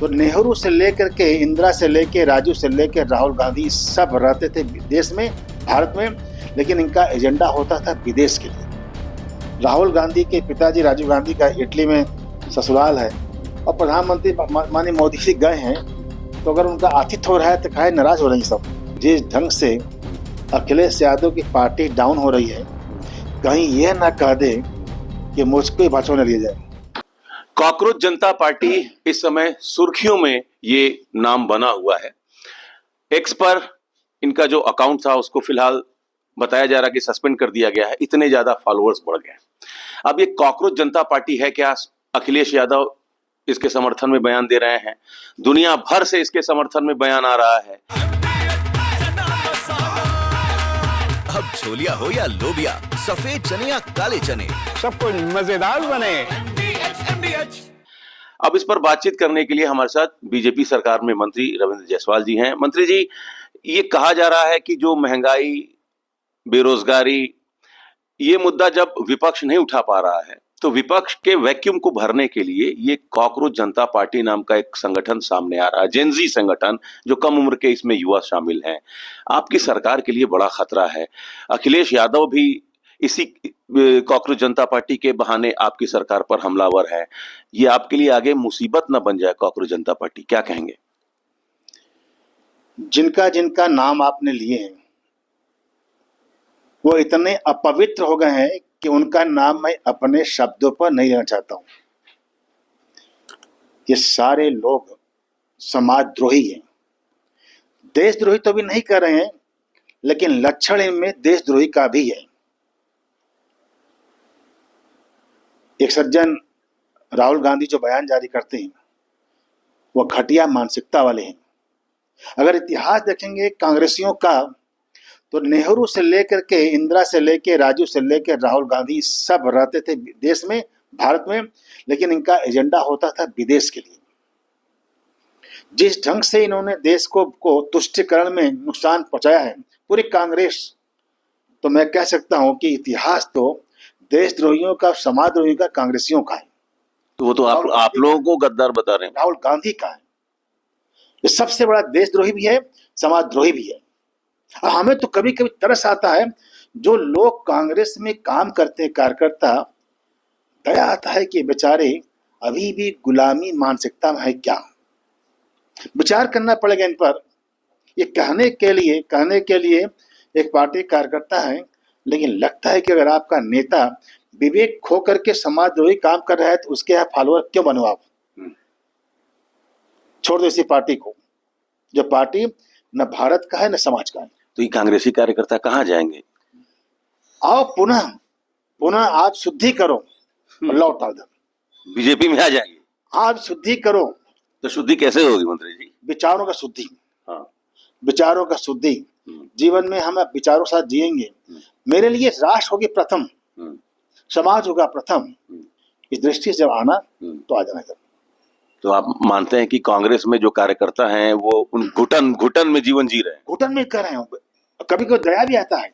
तो नेहरू से लेकर के इंदिरा से लेकर राजीव से लेकर राहुल गांधी सब रहते थे देश में, भारत में, लेकिन इनका एजेंडा होता था विदेश के लिए। राहुल गांधी के पिताजी राजीव गांधी का इटली में ससुराल है और प्रधानमंत्री माननीय मोदी जी गए हैं, तो अगर उनका आतिथ्य हो रहा है तो काहे नाराज हो रही है सब। जिस ढंग से अखिलेश यादव की पार्टी डाउन हो रही है, कहीं यह ना कह दे कि मुझको ही भाजपा में लिया जाए। कॉकरोच जनता पार्टी इस समय सुर्खियों में ये नाम बना हुआ है। एक्स पर इनका जो अकाउंट था उसको फिलहाल बताया जा रहा है कि सस्पेंड कर दिया गया है, इतने ज्यादा फॉलोअर्स बढ़ गए। अब ये कॉकरोच जनता पार्टी है क्या? अखिलेश यादव इसके समर्थन में बयान दे रहे हैं, दुनिया भर से इसके समर्थन में बयान आ रहा है। अब छोलिया हो या लोबिया, सफेद चने या काले चने, सब कुछ मजेदार बने। अब इस पर बातचीत करने के लिए हमारे साथ बीजेपी सरकार में मंत्री रविंद्र जायसवाल जी हैं। मंत्री जी, ये कहा जा रहा है कि जो महंगाई, बेरोजगारी, ये मुद्दा जब विपक्ष नहीं उठा पा रहा है तो विपक्ष के वैक्यूम को भरने के लिए ये कॉकरोच जनता पार्टी नाम का एक संगठन सामने आ रहा है, जेनजी संगठन, जो कम उम्र के इसमें युवा शामिल हैं। आपकी सरकार के लिए बड़ा खतरा है। अखिलेश यादव भी इसी कॉकरोच जनता पार्टी के बहाने आपकी सरकार पर हमलावर है। ये आपके लिए आगे मुसीबत न बन जाए कॉकरोच जनता पार्टी, क्या कहेंगे? जिनका जिनका नाम आपने लिए हैं वो इतने अपवित्र हो गए हैं कि उनका नाम मैं अपने शब्दों पर नहीं लेना चाहता हूं। ये सारे लोग समाजद्रोही हैं। देशद्रोही तो भी नहीं कर रहे हैं, लेकिन लक्षण इनमें देशद्रोही का भी है। एक सज्जन राहुल गांधी जो बयान जारी करते हैं वो घटिया मानसिकता वाले हैं। अगर इतिहास देखेंगे कांग्रेसियों का, तो नेहरू से लेकर के इंदिरा से लेकर राजीव से लेकर राहुल गांधी सब रहते थे देश में, भारत में, लेकिन इनका एजेंडा होता था विदेश के लिए। जिस ढंग से इन्होंने देश को तुष्टिकरण में नुकसान पहुंचाया है पूरी कांग्रेस, तो मैं कह सकता हूं कि इतिहास तो देशद्रोहियों का, समाजद्रोहियों का, कांग्रेसियों का है। तो वो तो आप लोगों को गद्दार बता रहे हैं। राहुल गांधी का है। ये सबसे बड़ा देशद्रोही भी है, समाजद्रोही भी है। और हमें तो कभी कभी तरस आता है, जो लोग कांग्रेस में काम करते हैं, कार्यकर्ता, दया आता है कि बेचारे अभी भी गुलामी मानसिकता में है क्या। विचार करना पड़ेगा इन पर। ये कहने के लिए एक पार्टी कार्यकर्ता है, लेकिन लगता है कि अगर आपका नेता विवेक खो करके समाजद्रोही काम कर रहा है तो उसके यहाँ फॉलोअर क्यों बनो आप? छोड़ दो इसी पार्टी को, जो पार्टी न भारत का है न समाज का है। तो ये कांग्रेसी कार्यकर्ता कहाँ जाएंगे? आओ पुनः आप शुद्धि करो और लौट डाल दो। बीजेपी में आ जाएंगे? आप शुद्धि करो। तो शुद्धि कैसे होगी मंत्री जी? विचारों का शुद्धि। हाँ। विचारों का शुद्धि। जीवन में हम विचारों के साथ जिएंगे। मेरे लिए राष्ट्र होगी प्रथम, समाज होगा प्रथम। इस दृष्टि से जब आना तो आ जाना। तो आप मानते हैं कि कांग्रेस में जो कार्यकर्ता हैं वो उन घुटन में जीवन जी रहे हैं? घुटन में कर रहे हैं। कभी कभी दया भी आता है।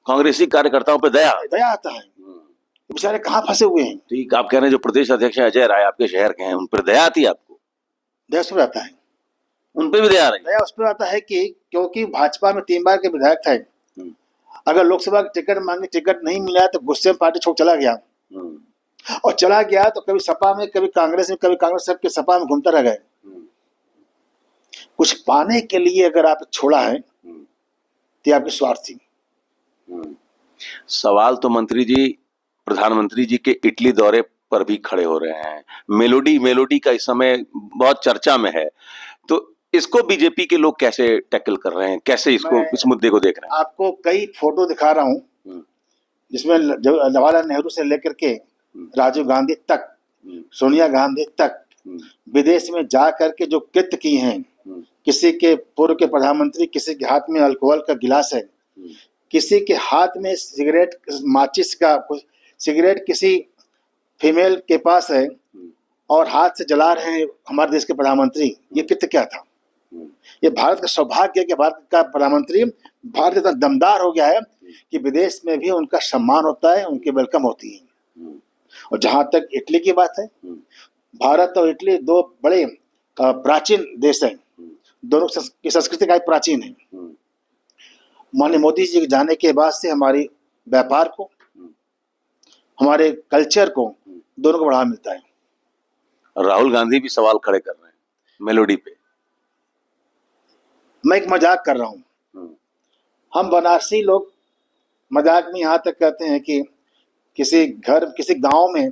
कांग्रेसी कार्यकर्ताओं पे दया आता है। बेचारे कहाँ फंसे हुए हैं। ठीक, आप कह रहे हैं जो प्रदेश अध्यक्ष अजय राय आपके शहर के हैं, उन पर दया आती है आपको? दया उस पर आता है। उन पे भी दया रही? दया उस पर आता है कि क्योंकि भाजपा में 3 बार के विधायक थे, अगर लोकसभा का टिकट मांगे, टिकट नहीं मिला तो गुस्से में पार्टी छोड़ चला गया। और चला गया तो कभी सपा में, कभी कांग्रेस में, कभी कांग्रेस सबके सपा में घूमता रह गए। कुछ पाने के लिए अगर आप छोड़ा है तो आपकी स्वार्थी। सवाल तो मंत्री जी प्रधानमंत्री जी के इटली दौरे पर भी खड़े हो रहे हैं। मेलोडी का इस समय बहुत चर्चा में है, तो इसको बीजेपी के लोग कैसे टैकल कर रहे हैं, कैसे इस मुद्दे को देख रहे हैं? आपको कई फोटो दिखा रहा हूं जिसमें जवाहरलाल नेहरू से लेकर के राजीव गांधी तक, सोनिया गांधी तक विदेश में जा करके जो कृत्य किए हैं। किसी के पूर्व के प्रधानमंत्री, किसी के हाथ में अल्कोहल का गिलास है, किसी के हाथ में सिगरेट, माचिस का सिगरेट किसी फीमेल के पास है और हाथ से जला रहे हैं हमारे देश के प्रधानमंत्री। ये कृत्य क्या था? ये भारत का सौभाग्य है कि भारत का प्रधानमंत्री भारत इतना दमदार हो गया है कि विदेश में भी उनका सम्मान होता है, उनकी वेलकम होती है। और जहां तक इटली की बात है, भारत और इटली 2 बड़े प्राचीन देश है, दोनों की संस्कृति का प्राचीन है। माननीय मोदी जी के जाने के बाद से हमारी व्यापार को, हमारे कल्चर को, दोनों को बढ़ावा मिलता है। राहुल गांधी भी सवाल खड़े कर रहे हैं मेलोडी पे। मैं एक मजाक कर रहा हूँ। हम बनारसी लोग मजाक में यहाँ तक कहते हैं कि किसी गांव में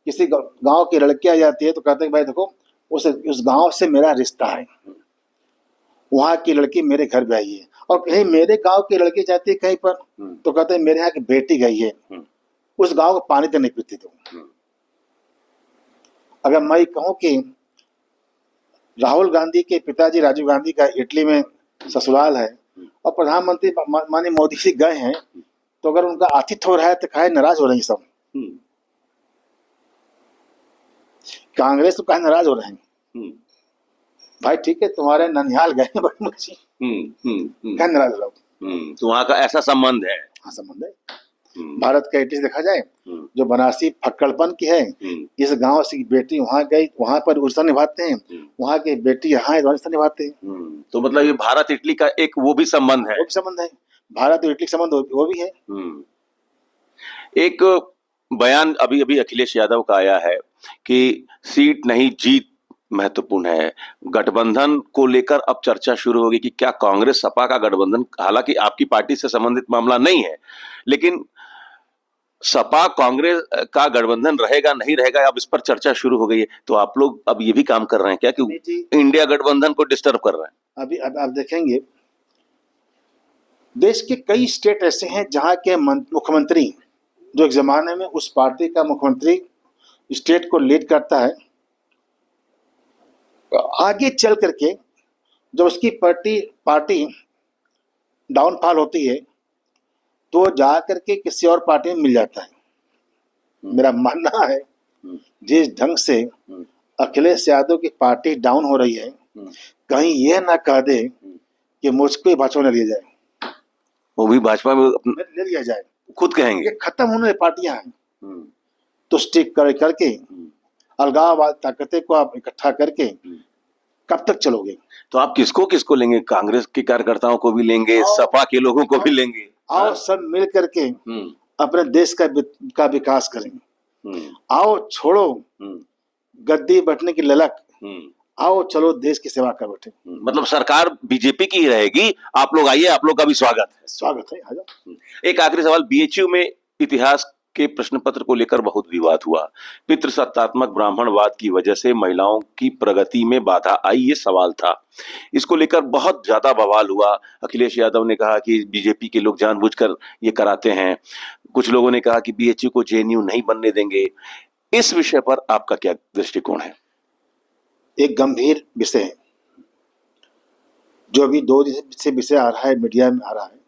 किसी गांव की लड़की आ जाती है तो कहते हैं भाई देखो उस गांव से मेरा रिश्ता है, वहाँ की लड़की मेरे घर गई है। और कहीं मेरे गांव की लड़की जाती है कहीं पर तो कहते हैं मेरे यहाँ की बेटी गई है, उस गांव का पानी तो नहीं पीती तुम। अगर मैं कहूँ कि राहुल गांधी के पिताजी राजीव गांधी का इटली में ससुराल है और प्रधानमंत्री माननीय मोदी जी गए हैं, तो अगर उनका आतिथ्य हो रहा है तो काहे नाराज हो रहे हैं सब? कांग्रेस तो काहे नाराज हो रहे हैं? भाई ठीक है, तुम्हारे ननिहाल गए काहे नाराज हो रहे हो? तो वहाँ का ऐसा संबंध है। हाँ, संबंध है। भारत का इतिहास देखा जाए जो बनारसी फक्कड़पन की है, इस गांव से बेटी वहां गई, वहां पर रिश्ता निभाते हैं, वहां की बेटी यहाँ रिश्ता निभाते हैं। तो मतलब ये भारत इटली का एक वो भी संबंध है। वो भी संबंध है, भारत और इटली का संबंध वो भी है। एक बयान अभी अभी अखिलेश यादव का आया है कि सीट नहीं जीत महत्वपूर्ण है। गठबंधन को लेकर अब चर्चा शुरू होगी कि क्या कांग्रेस सपा का गठबंधन, हालांकि आपकी पार्टी से संबंधित मामला नहीं है, लेकिन सपा कांग्रेस का गठबंधन रहेगा नहीं रहेगा, अब इस पर चर्चा शुरू हो गई है। तो आप लोग अब ये भी काम कर रहे हैं क्या कि इंडिया गठबंधन को डिस्टर्ब कर रहे हैं? अभी अब आप देखेंगे देश के कई स्टेट ऐसे हैं जहां के मुख्यमंत्री, जो एक जमाने में उस पार्टी का मुख्यमंत्री स्टेट को लीड करता है, आगे चल करके जब उसकी पार्टी डाउनफॉल होती है तो जा करके किसी और पार्टी में मिल जाता है। मेरा मानना है जिस ढंग से अखिलेश यादव की पार्टी डाउन हो रही है, कहीं यह ना कह दे कि मुझको ही भाजपा में लिया जाए, वो भी भाजपा में ले लिया जाए, खुद कहेंगे। ये खत्म होने वाली पार्टियां हैं। तो स्टिक करके अलगाववाद ताकतें को आप इकट्ठा करके कब तक चलोगे? तो आप किसको लेंगे? कांग्रेस के कार्यकर्ताओं को भी लेंगे, सपा के लोगों को भी लेंगे? आओ सब मिल करके अपने देश का विकास करें। आओ छोड़ो गद्दी बैठने की ललक, आओ चलो देश की सेवा कर बैठे। मतलब सरकार बीजेपी की ही रहेगी, आप लोग आइए, आप लोग का भी स्वागत है। स्वागत है, आ जाओ। एक आखिरी सवाल, बीएचयू में इतिहास के प्रश्न पत्र को लेकर बहुत विवाद हुआ। पितृसत्तात्मक ब्राह्मणवाद की वजह से महिलाओं की प्रगति में बाधा आई, ये सवाल था। इसको लेकर बहुत ज्यादा बवाल हुआ। अखिलेश यादव ने कहा कि बीजेपी के लोग जानबूझकर ये कराते हैं, कुछ लोगों ने कहा कि बीएचयू को जेएनयू नहीं बनने देंगे। इस विषय पर आपका क्या दृष्टिकोण है? एक गंभीर विषय है जो अभी 2 दिन से विषय आ रहा है, मीडिया में आ रहा है।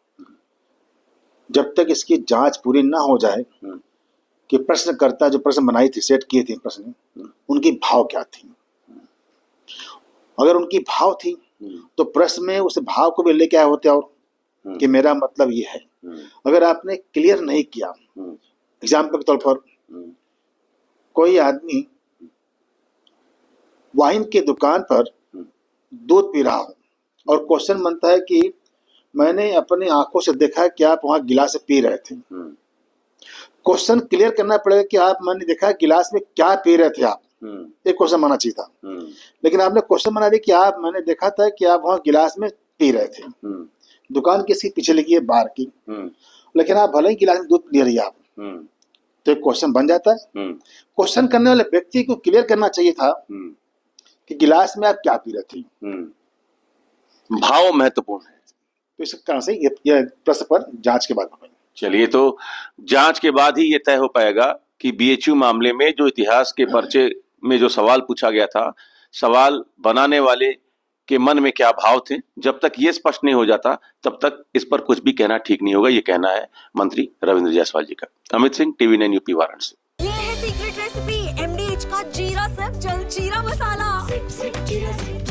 जब तक इसकी जांच पूरी ना हो जाए कि प्रश्नकर्ता जो प्रश्न बनाई थी, सेट किए थे प्रश्न, उनकी भाव क्या थी। अगर उनकी भाव थी तो प्रश्न में उस भाव को भी लेके आए होते और कि मेरा मतलब ये है। अगर आपने क्लियर नहीं किया, एग्जाम्पल के तौर पर कोई आदमी वाइन की दुकान पर दूध पी रहा हो और क्वेश्चन बनता है कि मैंने अपनी आंखों से देखा कि आप वहां गिलास से पी रहे थे। क्वेश्चन क्लियर करना पड़ेगा कि आप, मैंने देखा गिलास में क्या पी रहे थे आप, एक क्वेश्चन माना चाहिए था। लेकिन आपने क्वेश्चन बना दिया कि आप, मैंने देखा था कि आप वहां गिलास में पी रहे थे। दुकान किसकी पीछे लगी है? बार की। लेकिन आप भले ही गिलास में दूध पी रही आप, तो एक क्वेश्चन बन जाता है। क्वेश्चन करने वाले व्यक्ति को क्लियर करना चाहिए था कि गिलास में आप क्या पी रहे थे। भाव महत्वपूर्ण है। तो इस कारण से ये प्रश्न पर जांच के बाद होगा। चलिए, तो जांच के बाद ही ये तय हो पाएगा कि बीएचयू मामले में जो इतिहास के पर्चे में जो सवाल पूछा गया था, सवाल बनाने वाले के मन में क्या भाव थे। जब तक ये स्पष्ट नहीं हो जाता तब तक इस पर कुछ भी कहना ठीक नहीं होगा। ये कहना है मंत्री रविंद्र जायसवाल जी का। Amit Singh, TV9 UP, Varanasi. ये है सीक्रेट रेसिपी MDH का जीरा सिर्फ जल जीरा मसाला। जीरा सिर्फ